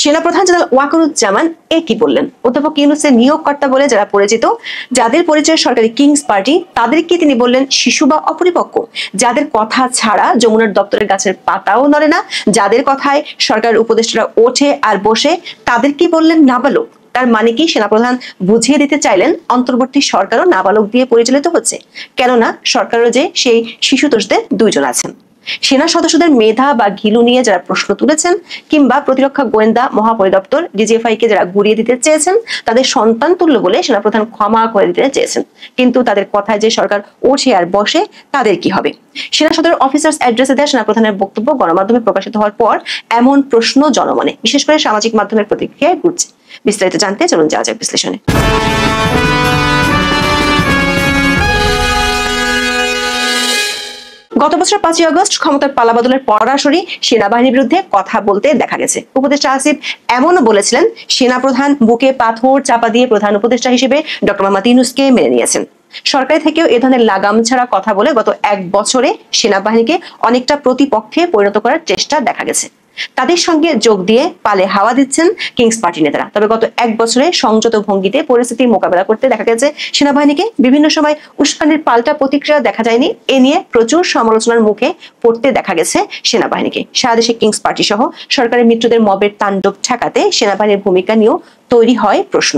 সেনাপ্রধান জেনারেল ওয়াকারুজ্জামান কি বললেন? অধ্যাপক ইউনূসের নিয়োগকর্তা বলে যারা পরিচিত, যাদের পরিচয় সরকারি কিংস পার্টি, তাদেরকে তিনি বললেন শিশু বা অপরিপক্ক, যাদের কথা ছাড়া যমুনার দপ্তরের গাছের পাতাও নড়ে না, যাদের কথায় সরকারের উপদেষ্টারা ওঠে আর বসে, তাদেরকে বললেন নাবালক। তার মানে কি সেনাপ্রধান বুঝিয়ে দিতে চাইলেন অন্তর্বর্তী সরকারও নাবালক দিয়ে পরিচালিত হচ্ছে? কেননা সরকারের যে সেই শিশুতোষদের দুইজন আছেন। সেনা সদস্যদের মেধা বা ঘিলু নিয়ে যারা প্রশ্ন তুলেছেন কিংবা প্রতিরক্ষা গোয়েন্দা মহাপরিদপ্তর ডিজিএফআই কে যারা গুড়িয়ে দিতে চেয়েছেন, তাদের সন্তান তুল্য বলে সেনাপ্রধান ক্ষমা করে দিতে চেয়েছেন, কিন্তু তাদের কথায় যে সরকার ওঠে আর বসে, তাদের কি হবে? সেনা সদর অফিসার্স অ্যাড্রেসে দেওয়া সেনাপ্রধানের বক্তব্য গণমাধ্যমে প্রকাশিত হওয়ার পর এমন প্রশ্ন জনমনে, বিশেষ করে সামাজিক মাধ্যমের প্রতিক্রিয়ায় ঘুরছে। বিস্তারিত জানতে চলুন যাওয়া যাক বিশ্লেষণে। গত বছর 5ই আগস্ট ক্ষমতার পালাবদলের পরাসরি সেনাবাহিনীর বিরুদ্ধে কথা বলতে দেখা গেছে। উপদেষ্টা আসিফ এমনও বলেছিলেন, সেনাপ্রধান বুকে পাথর চাপা দিয়ে প্রধান উপদেষ্টা হিসেবে ডক্টর মোহাম্মদ ইউনূসকে মেনে নিয়েছেন। সরকারি থেকেও এ ধরনের লাগাম ছাড়া কথা বলে গত 1 বছরে সেনাবাহিনীকে অনেকটা প্রতিপক্ষে পরিণত করার চেষ্টা দেখা গেছে। তাদের সঙ্গে যোগ দিয়ে পালে হাওয়া দিচ্ছেন কিংস পার্টি নেতারা। তবে গত 1 বছরে সংযত ভঙ্গিতে পরিস্থিতি মোকাবেলা করতে দেখা গেছে সেনাবাহিনীকে। বিভিন্ন সময় উস্কানির পাল্টা প্রতিক্রিয়া দেখা যায়নি, এ নিয়ে প্রচুর সমালোচনার মুখে পড়তে দেখা গেছে সেনাবাহিনীকে। সারা দেশে কিংস পার্টি সহ সরকারের মিত্রদের মবের তাণ্ডব ঠেকাতে সেনাবাহিনীর ভূমিকা নিয়েও তৈরি হয় প্রশ্ন।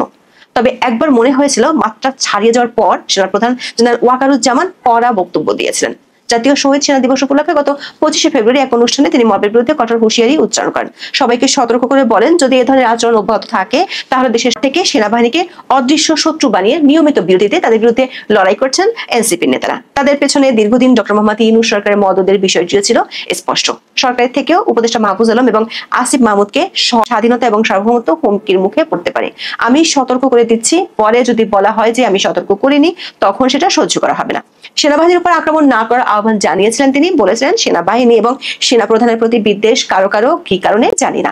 তবে একবার মনে হয়েছিল মাত্রা ছাড়িয়ে যাওয়ার পর সেনাপ্রধান জেনারেল ওয়াকারুজ্জামান কড়া বক্তব্য দিয়েছিলেন। জাতীয় শহীদ সেনা দিবস উপলক্ষে গত 25শে ফেব্রুয়ারি এক অনুষ্ঠানে তিনি মবের বিরুদ্ধে কঠোর হুঁশিয়ারি উচ্চারণ করেন। সবাইকে সতর্ক করে বলেন, যদি এ ধরনের আচরণ অব্যাহত থাকে তাহলে দেশের থেকে সেনাবাহিনীকে অদৃশ্য শত্রু বানিয়ে নিয়মিত বিরতিতে তাদের বিরুদ্ধে লড়াই করছেন এনসিপির নেতারা। তাদের পেছনে দীর্ঘদিন ডক্টর মোহাম্মদ ইউনূস সরকারের মদদের বিষয়টিও ছিল স্পষ্ট। সরকারের থেকেও উপদেষ্টা মাহফুজ আলম এবং আসিফ মাহমুদকে স্বাধীনতা এবং সার্বভৌমত্ব হুমকির মুখে পড়তে পারে। আমি সতর্ক করে দিচ্ছি, পরে যদি বলা হয় যে আমি সতর্ক করিনি, তখন সেটা সহ্য করা হবে না। সেনাবাহিনীর উপর আক্রমণ না করার আহ্বান জানিয়েছিলেন তিনি। বলেছিলেন, সেনাবাহিনী এবং সেনাপ্রধানের প্রতি বিদ্বেষ কারো কারো কি কারণে জানি না,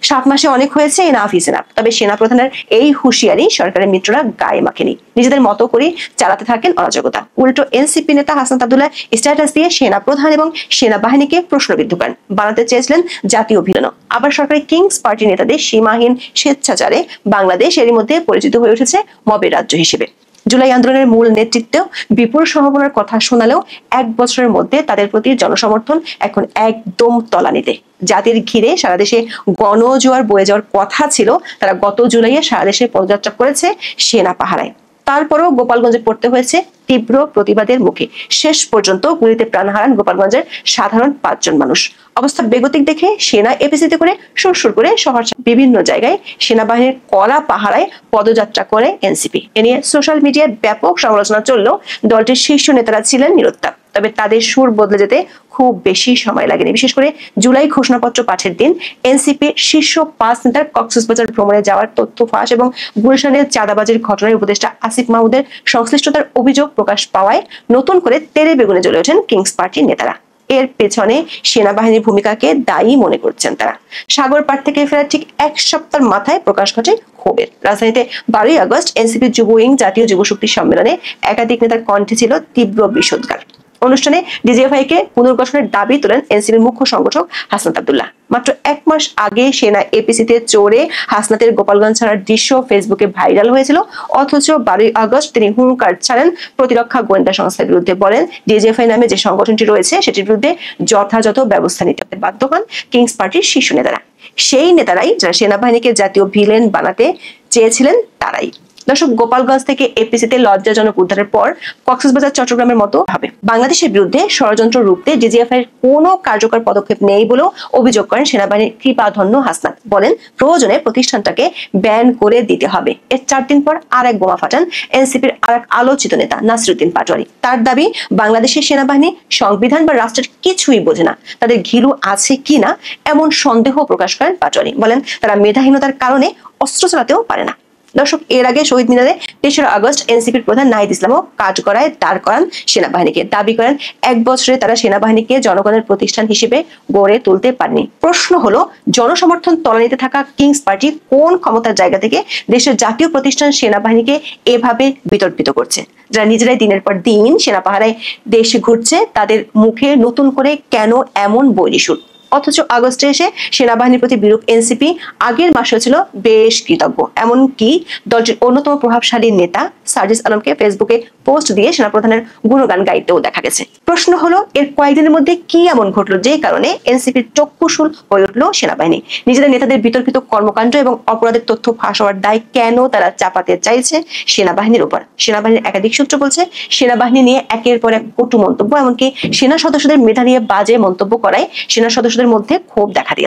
7 মাসে অনেক হয়েছে, এনাফ ইজ এনাফ। তবে সেনাপ্রধানের এই হুঁশিয়ারি সরকারের মিত্ররা গায়ে মাখেনি, নিজেদের মতো করে চালাতে থাকেন অরাজকতা। উল্টো এনসিপি নেতা হাসনাত আব্দুল্লাহ স্ট্যাটাস দিয়ে সেনাপ্রধান এবং সেনাবাহিনীকে প্রশ্নবিদ্ধ করেন, বানাতে চেয়েছিলেন জাতীয় ভিলেন। আবার সরকারি কিংস পার্টি নেতাদের সীমাহীন স্বেচ্ছাচারে বাংলাদেশ এরই মধ্যে পরিচিত হয়ে উঠেছে মবের রাজ্য হিসেবে। জুলাই আন্দোলনের মূল নেতৃত্বেও বিপুল সম্ভাবনার কথা শোনালেও 1 বছরের মধ্যে তাদের প্রতি জনসমর্থন এখন একদম তলানিতে। জাতির ঘিরে সারা দেশে গণজোয়ার বয়ে যাওয়ার কথা ছিল, তারা গত জুলাইয়ে সারা দেশে পদযাত্রা করেছে সেনা পাহারায়। তারপরও গোপালগঞ্জে পড়তে হয়েছে তীব্র প্রতিবাদের মুখে। শেষ পর্যন্ত গুলিতে প্রাণ হারান গোপালগঞ্জের সাধারণ 5 জন মানুষ। অবস্থা বেগতিক দেখে সেনা এপিসিতে করে সুরসুর করে শহর বিভিন্ন জায়গায় সেনাবাহিনীর কড়া পাহারায় পদযাত্রা করে এনসিপি। এ নিয়ে সোশ্যাল মিডিয়ায় ব্যাপক সমালোচনা চললেও দলটির শীর্ষ নেতারা ছিলেন নিরুত্তাপ। তবে তাদের সুর বদলে যেতে খুব বেশি সময় লাগেনি। বিশেষ করে জুলাই ঘোষণাপত্র পাঠের দিন এনসিপির শীর্ষ 5 নেতার কক্সবাজার ভ্রমণে যাওয়ার তথ্য ফাঁস এবং গুলশানের চাঁদাবাজির ঘটনায় উপদেষ্টা আসিফ মাহমুদের সংশ্লিষ্টতার অভিযোগ প্রকাশ পাওয়ায় নতুন করে তেরে বেগুনে জ্বলে ওঠেন কিংস পার্টির নেতারা। এর পেছনে সেনাবাহিনীর ভূমিকাকে দায়ী মনে করছেন তারা। সাগর পাড় থেকে ফেরার ঠিক 1 সপ্তাহের মাথায় প্রকাশ ঘটে ক্ষোভের। রাজধানীতে 12ই আগস্ট এনসিপি যুব উইং জাতীয় যুব শক্তি সম্মেলনে একাধিক নেতার কণ্ঠে ছিল তীব্র বিষোদগার। অনুষ্ঠানে ডিজিএফআই কে পুনর্গঠনের দাবি তোলেন এনসিপির মুখ্য সংগঠক হাসনাত আব্দুল্লাহ। মাত্র 1 মাস আগে সেনা এপিসিতে চড়ে হাসনাতের গোপালগঞ্জ ছাড়ার দৃশ্য ফেসবুকে ভাইরাল হয়েছিল, অথচ 12ই আগস্ট তিনি হুঙ্কার ছাড়েন প্রতিরক্ষা গোয়েন্দা সংস্থার বিরুদ্ধে। বলেন, ডিজিএফআই নামে যে সংগঠনটি রয়েছে সেটির বিরুদ্ধে যথাযথ ব্যবস্থা নিতে বাধ্য হন কিংস পার্টির শীর্ষ নেতারা। সেই নেতারাই যারা সেনাবাহিনীকে জাতীয় ভিলেন বানাতে চেয়েছিলেন তারাই। দর্শক, গোপালগঞ্জ থেকে এপিসিতে লজ্জাজনক উদ্ধারের পর কক্সবাজার চট্টগ্রামের মতো হবে। বাংলাদেশের বিরুদ্ধে ষড়যন্ত্র রুখতে ডিজিএফআই এর কোনো কার্যকর পদক্ষেপ নেই বলেও অভিযোগ করেন সেনাবাহিনীর কৃপাধন্য হাসনাত। বলেন, প্রয়োজনে প্রতিষ্ঠানটাকে ব্যান করে দিতে হবে। এর 4 দিন পর আরেক বোমা ফাটান এনসিপির আরেক আলোচিত নেতা নাসিরউদ্দিন পাটোয়ারি। তার দাবি, বাংলাদেশের সেনাবাহিনী সংবিধান বা রাষ্ট্রের কিছুই বোঝে না, তাদের ঘিলু আছে কিনা এমন সন্দেহ প্রকাশ করেন পাটোয়ারি। বলেন, তারা মেধাহীনতার কারণে অস্ত্র চালাতেও পারে না। দর্শক, এর আগে শহীদ মিনারে 23 আগস্ট এনসিপির প্রধান নাহিদ ইসলামও কাঠগড়ায় দাঁড় করান সেনাবাহিনীকে। দাবি করেন, 1 বছরে তারা সেনাবাহিনীকে জনগণের প্রতিষ্ঠান হিসেবে গড়ে তুলতে পারেনি। প্রশ্ন হলো, জনসমর্থন তলানিতে থাকা কিংস পার্টি কোন ক্ষমতার জায়গা থেকে দেশের জাতীয় প্রতিষ্ঠান সেনাবাহিনীকে এভাবে বিতর্কিত করছে? যারা নিজেরাই দিনের পর দিন সেনা পাহারায় দেশে ঘুরছে, তাদের মুখে নতুন করে কেন এমন বৈরী সুর? অথচ আগস্টে এসে সেনাবাহিনীর প্রতি বিরূপ এনসিপি আগের মাসে ছিল বেশ কৃতজ্ঞ। এমনকি দলটির অন্যতম প্রভাবশালী নেতা সার্জিস আলমকে ফেসবুকে পোস্ট দিয়ে সেনাপ্রধানের গুণগান গাইতেও দেখা গেছে। প্রশ্ন হলো, এর কয়েকদিনের মধ্যে কি এমন ঘটলো যে কারণে এনসিপির চক্ষুশূল হয়ে উঠলো সেনাবাহিনী? নিজেদের নেতাদের বিতর্কিত কর্মকাণ্ড এবং অপরাধের তথ্য ফাঁস হওয়ার দায় কেন তারা চাপাতে চাইছে সেনাবাহিনীর উপর? সেনাবাহিনীর একাধিক সূত্র বলছে, সেনাবাহিনী নিয়ে একের পর এক কটু মন্তব্য, এমনকি সেনা সদস্যদের মেধা নিয়ে বাজে মন্তব্য করায় সেনা সদস্যদের মধ্যে ক্ষোভ দেখা দিয়েছে।